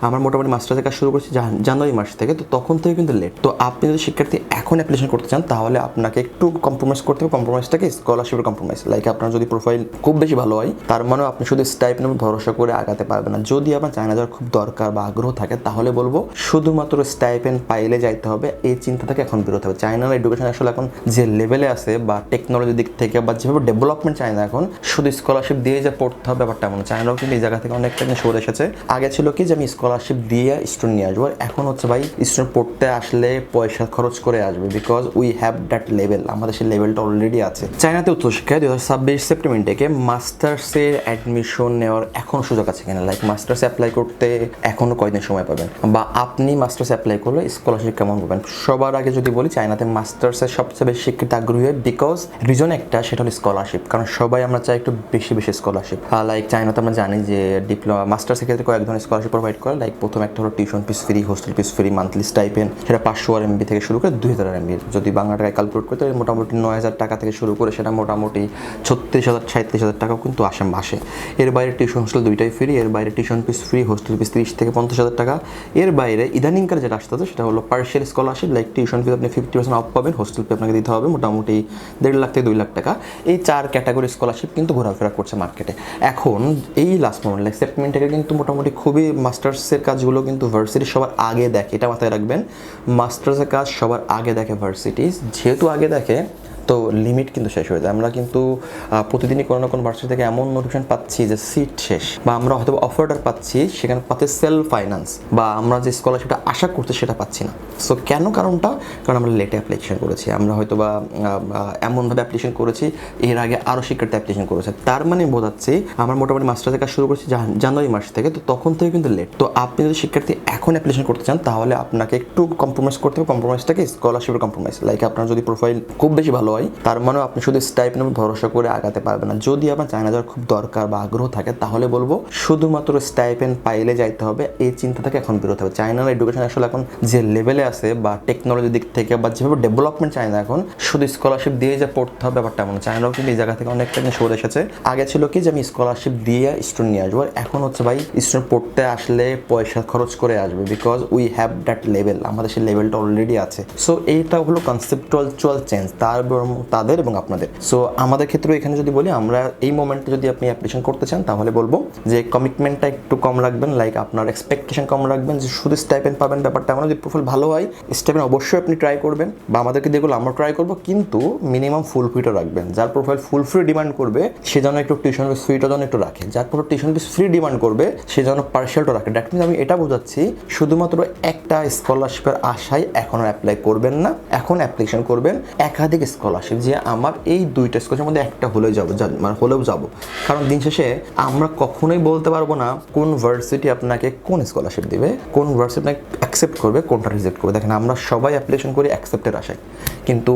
আমার মোটামুটি মাস্টার্সের কাজ শুরু করছি জানুয়ারি মাস থেকে, তো তখন থেকে কিন্তু লেট। তো আপনি যদি শিক্ষার্থী এখন অ্যাপ্লিকেশন করতে চান তাহলে আপনাকে একটু কম্প্রোমাইজ করতে হবে। কম্প্রোমাইজটাকে স্কলারশিপের কম্প্রোমাইজ। লাইক আপনার যদি প্রোফাইল খুব বেশি ভালো হয়, তার মানে আপনি শুধু স্টাইপেন্ডের উপর ভরসা করে আগাতে পারবেন না। যদি আপনার চায়না যাওয়ার খুব দরকার বা আগ্রহ থাকে তাহলে বলবো শুধুমাত্র স্টাইপেন্ড পাইলে যাইতে হবে, এই চিন্তা থেকে এখন বেরোতে হবে। চায়নার এডুকেশন আসলে এখন যে লেভেলে আছে বা টেকনোলজির দিক থেকে বা যেভাবে ডেভেলপমেন্ট চায়না, এখন শুধু স্কলারশিপ দিয়ে যে পড়তে হবে ব্যাপারটা এমন। চায়নাও কিন্তু এই জায়গা থেকে অনেকটা সরে এসেছে। আগে ছিল কি যে আমি স্কলারশিপ দিয়ে স্টুডেন্ট নিয়ে আসবো, এখন হচ্ছে ভাই স্টুডেন্ট পড়তে আসলে পয়সা খরচ করে আসবে, because we have that level. আমাদের সেই লেভেলটা অলরেডি আছে। চায়নাতে উচ্চশিক্ষায় 2026 সেপ্টেম্বর থেকে মাস্টার্সের অ্যাডমিশন নেওয়ার এখন সুযোগ আছে কিনা, লাইক মাস্টার্স অ্যাপ্লাই করতে এখনো কয়দিন সময় পাবেন, বা আপনি মাস্টার্স অ্যাপ্লাই করলে স্কলারশিপ কেমন পাবেন। সবার আগে যদি বলি, চায়নাতে মাস্টার্সের সবচেয়ে বেশি শিক্ষিত আগ্রহী হয় বিকজ রিজন একটা, সেটা হলো স্কলারশিপ। কারণ সবাই আমরা চাই একটু বেশি বেশি স্কলারশিপ। লাইক চায়নাতে আমরা জানি যে ডিপ্লোমা মাস্টার্সের ক্ষেত্রে কয়েক ধরনের স্কলারশিপ প্রোভাইড করে। লাইক প্রথম একটা হলো tuition fees free, hostel fees free, monthly stipend, সেটা 500 RMB থেকে শুরু করে 2000 RMB। যদি বাংলা টাকায় ক্যালকুলেট করতে মোটামুটি 9000 টাকা থেকে শুরু করে সেটা মোটামুটি 36,000-37,000 টাকাও কিন্তু আসে মাসে। এর বাইরে টিউশন হোস্টেল দুইটাই ফ্রি, এর বাইরে tuition fees free, hostel fees 30 থেকে 50,000 টাকা। এর বাইরে ইদানিংকার যেটা আসতে সেটা হলো partial scholarship. Like tuition fees আপনি 50% অফ পাবেন, হোস্টেল ফি আপনাকে দিতে হবে মোটামুটি 1.5 লাখ থেকে 2 লাখ টাকা। এই 4 ক্যাটাগরি স্কলারশিপ কিন্তু ঘোরাফেরা করছে মার্কেটে। এখন এই লাস্ট মোমেন্ট লাইক সেপ্টেম্বর থেকে কিন্তু মোটামুটি খুবই মাস্টার্সের কাজগুলো কিন্তু ভার্সিটি সবার আগে দেখে, এটা মাথায় রাখবেন। মাস্টার্সের কাজ সবার আগে দেখে ভার্সিটিস, যেহেতু আগে দেখে তো লিমিট কিন্তু শেষ হয়ে যায়। আমরা কিন্তু প্রতিদিনই কোনো না কোনো ভার্সিটি থেকে এমন নোটিফিকেশন পাচ্ছি যে সিট শেষ, বা আমরা হয়তো অফারটা পাচ্ছি সেখানে পাচ্ছে সেলফ ফাইন্যান্স, বা আমরা যে স্কলারশিপটা আশা করছি সেটা পাচ্ছি না। সো কেন কারণটা? কারণ আমরা লেটে অ্যাপ্লিকেশন করেছি, আমরা হয়তো বা এমনভাবে অ্যাপ্লিকেশন করেছি এর আগে আরও শিক্ষার্থী অ্যাপ্লিকেশন করেছে। তার মানে বোঝাচ্ছি আমার মোটামুটি মাস্টার্সের কাজ শুরু করছি জানুয়ারি মাস থেকে, তো তখন থেকে কিন্তু লেট। তো আপনি যদি শিক্ষার্থী এখন অ্যাপ্লিকেশন করতে চান তাহলে আপনাকে একটু কম্প্রোমাইজ করতে হবে। কম্প্রোমাইজটাকে স্কলারশিপের কম্প্রোমাইজ। লাইক আপনার যদি প্রোফাইল খুব বেশি ভালো হয়, তার মানে আপনি শুধু স্টাইপেন্ডের উপর ভরসা করে আগাতে পারবেন না। যদি আপনার চায়না যাওয়ার খুব দরকার বা আগ্রহ থাকে তাহলে বলবো শুধুমাত্র স্টাইপেন্ড পাইলে যাইতে হবে, এই চিন্তা থেকে এখন বেরোতে হবে। চায়নার এডুকেশন আসলে এখন যে লেভেলে আছে বা টেকনোলজির দিক থেকে বা যেভাবে ডেভেলপমেন্ট চায়না, এখন শুধু স্কলারশিপ দিয়ে যে পড়তে হবে ব্যাপারটা এমন। চায়নাও কিন্তু এই জায়গা থেকে অনেকটা সরে এসেছে। আগে ছিল কি যে আমি স্কলারশিপ দিয়ে স্টুডেন্ট নিয়ে আসবো, এখন হচ্ছে ভাই স্টুডেন্ট পড়তে আসলে পয়সা খরচ করে আসবে, because we have that level. আমাদের সেই লেভেলটা অলরেডি আছে। সো এইটা হলো কনসেপচুয়াল চেঞ্জ তাদের এবং আপনাদের। সো আমাদের ক্ষেত্রে এখানে যদি বলি, আমরা এই মোমেন্টে যদি আপনি অ্যাপ্লিকেশন করতে চান তাহলে বলবো যে কমিটমেন্টটা একটু কম রাখবেন। লাইক আপনার এক্সপেকটেশন কম রাখবেন যে শুধু স্টাইপেন্ড পাবেন ব্যাপারটা এমন। যদি প্রোফাইল ভালো হয় স্টাইপেন্ড অবশ্যই আপনি ট্রাই করবেন, বা আমাদেরকে যেগুলো আমরা ট্রাই করবো, কিন্তু মিনিমাম ফুল ফিটা রাখবেন। যার প্রোফাইল ফুল ফ্রি ডিমান্ড করবে সে যেন একটু টিউশন ফিস ফ্রিটা যেন একটু রাখে, যার profile tuition fees free demand করবে সে যেন পার্সিয়ালটা রাখে। দ্যাট মিনস আমি এটা বোঝাচ্ছি শুধুমাত্র একটা স্কলারশিপের আশায় এখন অ্যাপ্লাই করবেন না, এখন অ্যাপ্লিকেশন করবেন একাধিক স্কলারশিপ, যে আমার এই দুইটা স্কলারশিপের মধ্যে একটা হলেও যাবো। কারণ দিন শেষে আমরা কখনোই বলতে পারবো না কোন ভার্সিটি আপনাকে কোন স্কলারশিপ দিবে, কোন ভার্সিটি আপনাকে অ্যাকসেপ্ট করবে, কোনটা রিজেক্ট করবে। দেখেন আমরা সবাই অ্যাপ্লিকেশন করি অ্যাকসেপ্টের আশায়, কিন্তু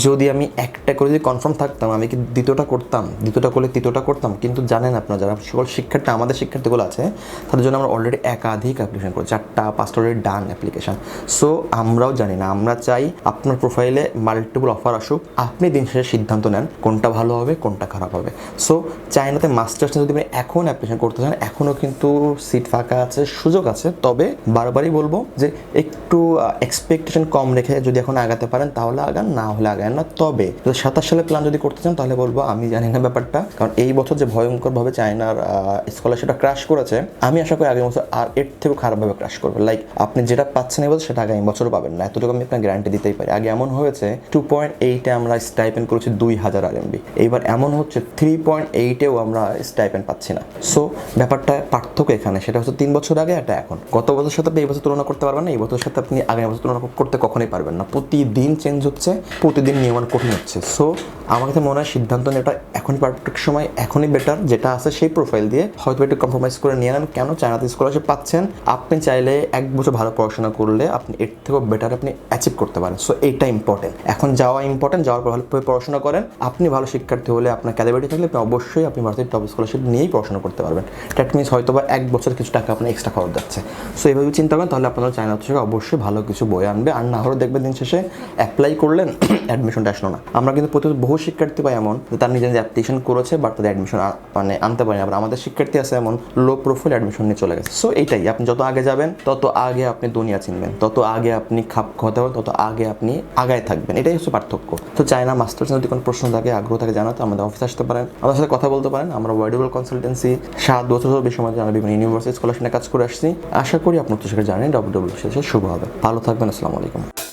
যদি আমি একটা করে যদি কনফার্ম থাকতাম আমি কি দ্বিতীয়টা করতাম, দ্বিতীয়টা করলে তৃতীয়টা করতাম। কিন্তু জানেন আপনারা যারা সকল শিক্ষার্থী, আমাদের শিক্ষার্থীগুলো আছে তাদের জন্য আমরা অলরেডি একাধিক অ্যাপ্লিকেশন করি, 4টা-5টা অলরেডি ডান অ্যাপ্লিকেশন। সো আমরাও জানি না, আমরা চাই আপনার প্রোফাইলে মাল্টিপল অফার আসুক, আপনি দিন শেষে সিদ্ধান্ত নেন কোনটা ভালো হবে কোনটা খারাপ হবে। সো চায়নাতে মাস্টার্সে যদি আপনি এখন অ্যাপ্লিকেশন করতে চান এখনও কিন্তু সিট ফাঁকা আছে, সুযোগ আছে। তবে বারবারই বলবো যে একটু এক্সপেকটেশন কম রেখে যদি এখন আগাতে পারেন তাহলে আগান, না হলে আগান না। তবে 27 সালে প্ল্যান যদি করতে চান তাহলে বলবো, আমি জানি না ব্যাপারটা, কারণ এই বছর যে ভয়ঙ্করভাবে চায়নার স্কলারশিপটা ক্র্যাশ করেছে, আমি আশা করি আগামী বছর আর এর থেকেও খারাপভাবে ক্র্যাশ করবে। লাইক আপনি যেটা পাচ্ছেন এই বছর সেটা আগামী বছরও পাবেন না, এতটুকু আমি আপনার গ্যারান্টি দিতেই পারি। আগে এমন হয়েছে 2.8-এ আমরা স্টাইপেন্ড করেছি 2000 RMB, এইবার এমন হচ্ছে 3.8-এও আমরা স্টাইপেন্ড পাচ্ছি না। সো ব্যাপারটা পার্থক্য এখানে, সেটা হচ্ছে 3 বছর আগে এটা এখন। গত বছরের সাথে আপনি এই বছর তুলনা করতে পারবেন না, এই বছরের সাথে আপনি আগামী বছর তুলনা করতে কখনোই পারবেন না। প্রতিদিন চেঞ্জ হচ্ছে, প্রতিদিন নিয়মান কঠিন হচ্ছে। সো আমার কাছে মনে হয় সিদ্ধান্ত নেওয়াটা এখনই পারফেক্ট সময়, এখনই বেটার। যেটা আছে সেই প্রোফাইল দিয়ে হয়তো একটু কম্প্রোমাইজ করে নিয়ে নেন। কেন? চায়নাতে স্কলারশিপ পাচ্ছেন, আপনি চাইলে 1 বছর ভালো পড়াশোনা করলে আপনি এর থেকেও বেটার আপনি অ্যাচিভ করতে পারেন। সো এইটা ইম্পর্টেন্ট, এখন যাওয়া ইম্পর্টেন্ট। যাওয়ার পর ভালোভাবে পড়াশোনা করেন। আপনি ভালো শিক্ষার্থী হলে, আপনার ক্যালিব্রিটি থাকলে আপনি অবশ্যই আপনি ভারতের টপ স্কলারশিপ নিয়েই পড়াশোনা করতে পারবেন। দ্যাট মিনস হয়তো বা 1 বছর কিছু টাকা আপনার এক্সট্রা খরচ যাচ্ছে। সো এইভাবে চিন্তা করেন, তাহলে আপনারা চায়না থেকে অবশ্যই ভালো কিছু বই আনবে। আর না হলে দেখবেন দিন শেষে অ্যাপ্লাই করলেন অ্যাডমিশনটা আসলো না। আমরা কিন্তু বহু শিক্ষার্থী পাই এমন যে তার নিজে নিজে অ্যাপ্লিকেশন করেছে বাট তাদের অ্যাডমিশন মানে আনতে পারেনি। আবার আমাদের শিক্ষার্থী আছে এমন লো প্রোফাইল অ্যাডমিশন নিয়ে চলে গেছে। সো এইটাই, আপনি যত আগে যাবেন তত আগে আপনি দুনিয়া চিনবেন, তত আগে আপনি খাপ খাওয়াতে হবে, তত আগে আপনি আগায় থাকবেন। এটাই হচ্ছে পার্থক্য। তো চায়না মাস্টার্স যদি কোনো প্রশ্ন থাকে, আগ্রহ থাকে জানাতে আমাদের অফিসে আসতে পারেন, আমাদের সাথে কথা বলতে পারেন। আমরা ওয়ার্ডেবল কনসালটেন্সি 7 বছর বেশি সময় আমরা বিভিন্ন ইউনিভার্সিটি স্কলারশিপে কাজ করে আসছি। আশা করি আপনার তো সেখানে জানেন। ডাব্লিউডাব্লিউ শুভ হবে। ভালো থাকবেন। আসসালামু আলাইকুম।